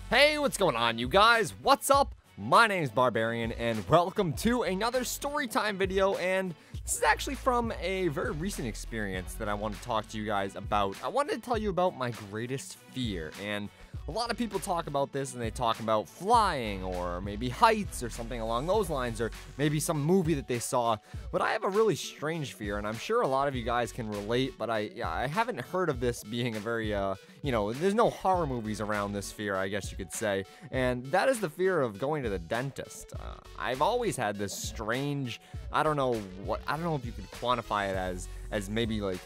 Hey, what's going on, you guys? What's up? My name's Barbarian, and welcome to another storytime video. And this is actually from a very recent experience that I want to talk to you guys about. I wanted to tell you about my greatest fear, and a lot of people talk about this, and they talk about flying, or maybe heights, or something along those lines, or maybe some movie that they saw. But I have a really strange fear, and I'm sure a lot of you guys can relate, but I haven't heard of this being a very, there's no horror movies around this fear, I guess you could say, and that is the fear of going to the dentist. I've always had this strange, I don't know if you could quantify it as maybe like,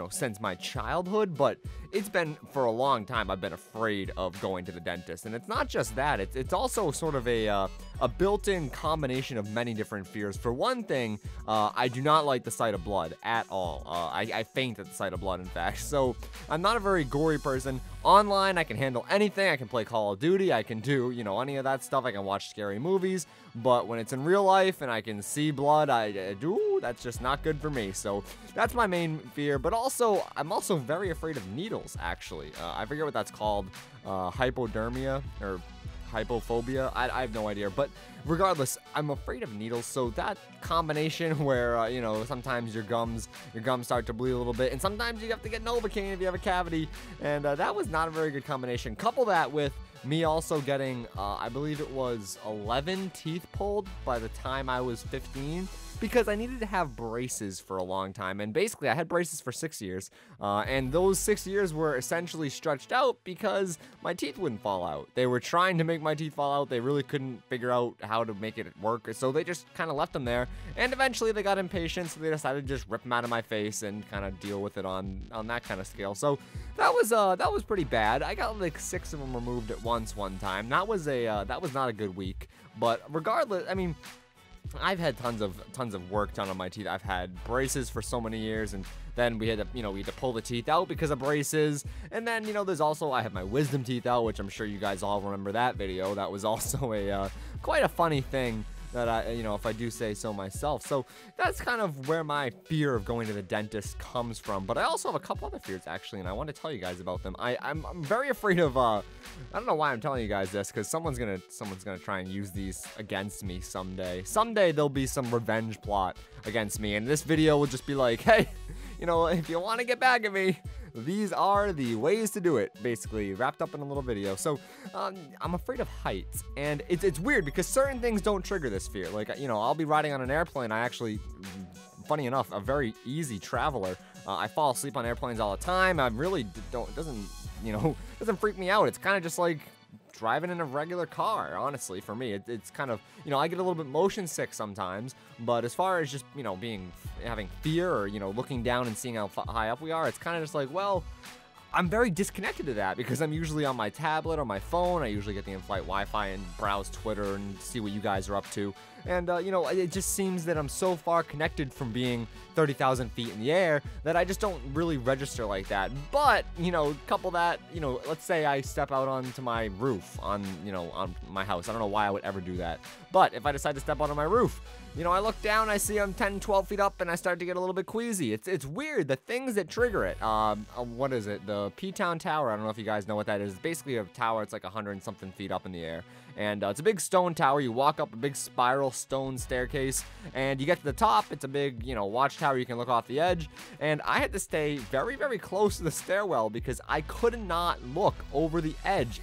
since my childhood, but it's been for a long time I've been afraid of going to the dentist. And it's not just that, it's also sort of a built-in combination of many different fears. For one thing, I do not like the sight of blood at all. I faint at the sight of blood, in fact. So I'm not a very gory person. Online, I can handle anything. I can play Call of Duty. I can do, any of that stuff. I can watch scary movies. But when it's in real life and I can see blood, that's just not good for me. So that's my main fear. But also, I'm also very afraid of needles, actually. I forget what that's called. Hypodermia or hypophobia. I have no idea. But regardless, I'm afraid of needles. So that combination where, sometimes your gums start to bleed a little bit. And sometimes you have to get Novocaine if you have a cavity. And that was not a very good combination. Couple that with me also getting, I believe it was 11 teeth pulled by the time I was 15, because I needed to have braces for a long time. And basically I had braces for 6 years, and those 6 years were essentially stretched out because my teeth wouldn't fall out. They were trying to make my teeth fall out. They really couldn't figure out how to make it work, so they just kind of left them there. And eventually they got impatient, so they decided to just rip them out of my face and kind of deal with it on that kind of scale. So that was pretty bad. I got like 6 of them removed at once one time. That was not a good week. But regardless, I mean, I've had tons of work done on my teeth. I've had braces for so many years, and then we had to pull the teeth out because of braces. And then, there's also, I have my wisdom teeth out, which I'm sure you guys all remember that video. That was also a quite a funny thing that if I do say so myself. So that's kind of where my fear of going to the dentist comes from. But I also have a couple other fears, actually, and I want to tell you guys about them. I'm very afraid of, I don't know why I'm telling you guys this, because someone's gonna try and use these against me someday. Someday there'll be some revenge plot against me, and this video will just be like, hey, if you want to get back at me, these are the ways to do it, basically, wrapped up in a little video. So, I'm afraid of heights, and it's weird because certain things don't trigger this fear. Like, I'll be riding on an airplane. I actually, funny enough, a very easy traveler. I fall asleep on airplanes all the time. I really doesn't freak me out. It's kind of just like driving in a regular car, honestly. For me, it's kind of, I get a little bit motion sick sometimes, but as far as just, having fear or, looking down and seeing how high up we are, it's kind of just like, well, I'm very disconnected to that because I'm usually on my tablet or my phone. I usually get the in-flight Wi-Fi and browse Twitter and see what you guys are up to. And, it just seems that I'm so far connected from being 30,000 feet in the air that I just don't really register like that. But, couple that, let's say I step out onto my roof on my house. I don't know why I would ever do that. But if I decide to step out on my roof, I look down, I see I'm 10, 12 feet up, and I start to get a little bit queasy. It's weird, the things that trigger it. What is it? The P-Town Tower, I don't know if you guys know what that is. It's basically a tower, it's like 100 and something feet up in the air. And it's a big stone tower. You walk up a big spiral stone staircase, and you get to the top. It's a big, watchtower. You can look off the edge. And I had to stay very, very close to the stairwell because I could not look over the edge.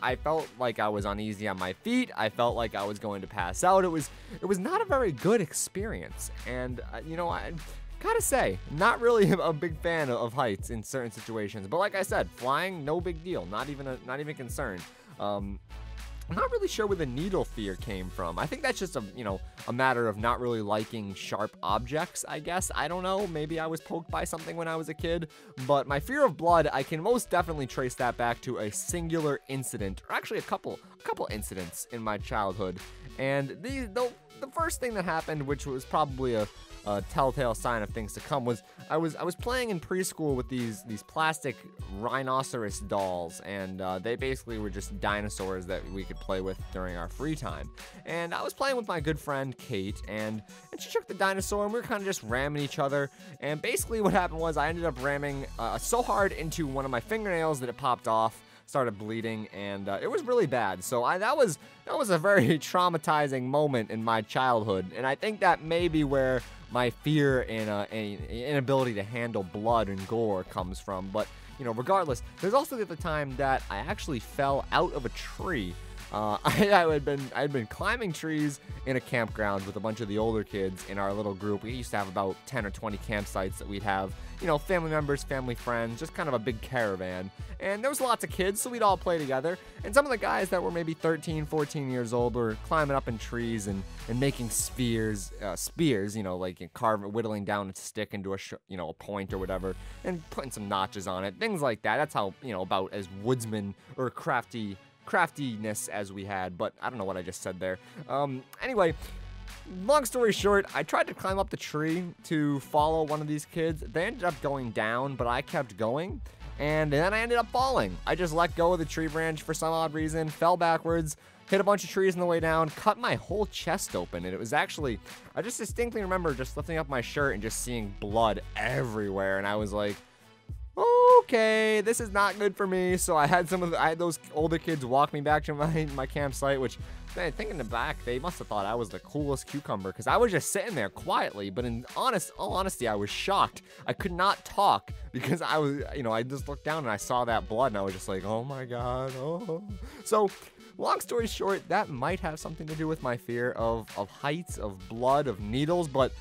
I felt like I was uneasy on my feet. I felt like I was going to pass out. It was not a very good experience. And, I gotta say, not really a big fan of heights in certain situations. But like I said, flying, no big deal. Not even concerned. I'm not really sure where the needle fear came from. I think that's just a matter of not really liking sharp objects, I guess. I don't know. Maybe I was poked by something when I was a kid. But my fear of blood, I can most definitely trace that back to a singular incident, or actually a couple incidents in my childhood. And the first thing that happened, which was probably a telltale sign of things to come, was I was playing in preschool with these plastic rhinoceros dolls, and they basically were just dinosaurs that we could play with during our free time. And I was playing with my good friend Kate, and she took the dinosaur, and we were kind of just ramming each other. And basically what happened was I ended up ramming so hard into one of my fingernails that it popped off. started bleeding, and it was really bad. So that was a very traumatizing moment in my childhood, and I think that may be where my fear and inability to handle blood and gore comes from. But regardless, there's also the time that I actually fell out of a tree. I had been climbing trees in a campground with a bunch of the older kids in our little group. We used to have about 10 or 20 campsites that we'd have, family members, family friends, just kind of a big caravan. And there was lots of kids, so we'd all play together. And some of the guys that were maybe 13, 14 years old were climbing up in trees and making spears, like whittling down a stick into a point or whatever, and putting some notches on it, things like that. That's how, about as woodsman or craftiness as we had, but I don't know what I just said there. Anyway, long story short, I tried to climb up the tree to follow one of these kids. They ended up going down, but I kept going, and then I ended up falling. I just let go of the tree branch for some odd reason, fell backwards, hit a bunch of trees on the way down, cut my whole chest open, and it was actually, I just distinctly remember just lifting up my shirt and just seeing blood everywhere, and I was like, okay, this is not good for me. So I had those older kids walk me back to my campsite, which I think in the back, they must have thought I was the coolest cucumber, because I was just sitting there quietly, but in all honesty, I was shocked. I could not talk because I was, I just looked down and I saw that blood, and I was just like, oh my God, oh. So long story short, that might have something to do with my fear of heights, of blood, of needles, but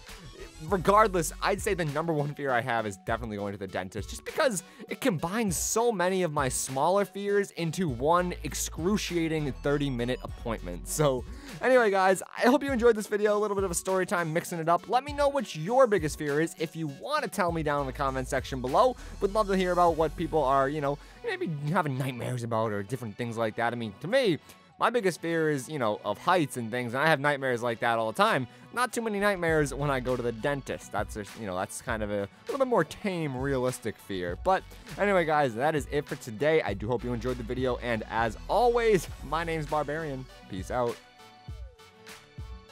regardless, I'd say the number one fear I have is definitely going to the dentist, just because it combines so many of my smaller fears into one excruciating 30-minute appointment. So anyway, guys, I hope you enjoyed this video, a little bit of a story time, mixing it up. Let me know what your biggest fear is if you want to tell me down in the comment section below. Would love to hear about what people are, maybe having nightmares about or different things like that. I mean, to me, my biggest fear is, of heights and things, and I have nightmares like that all the time. Not too many nightmares when I go to the dentist. That's just, that's kind of a little bit more tame, realistic fear. But anyway, guys, that is it for today. I do hope you enjoyed the video, and as always, my name's Barbarian. Peace out.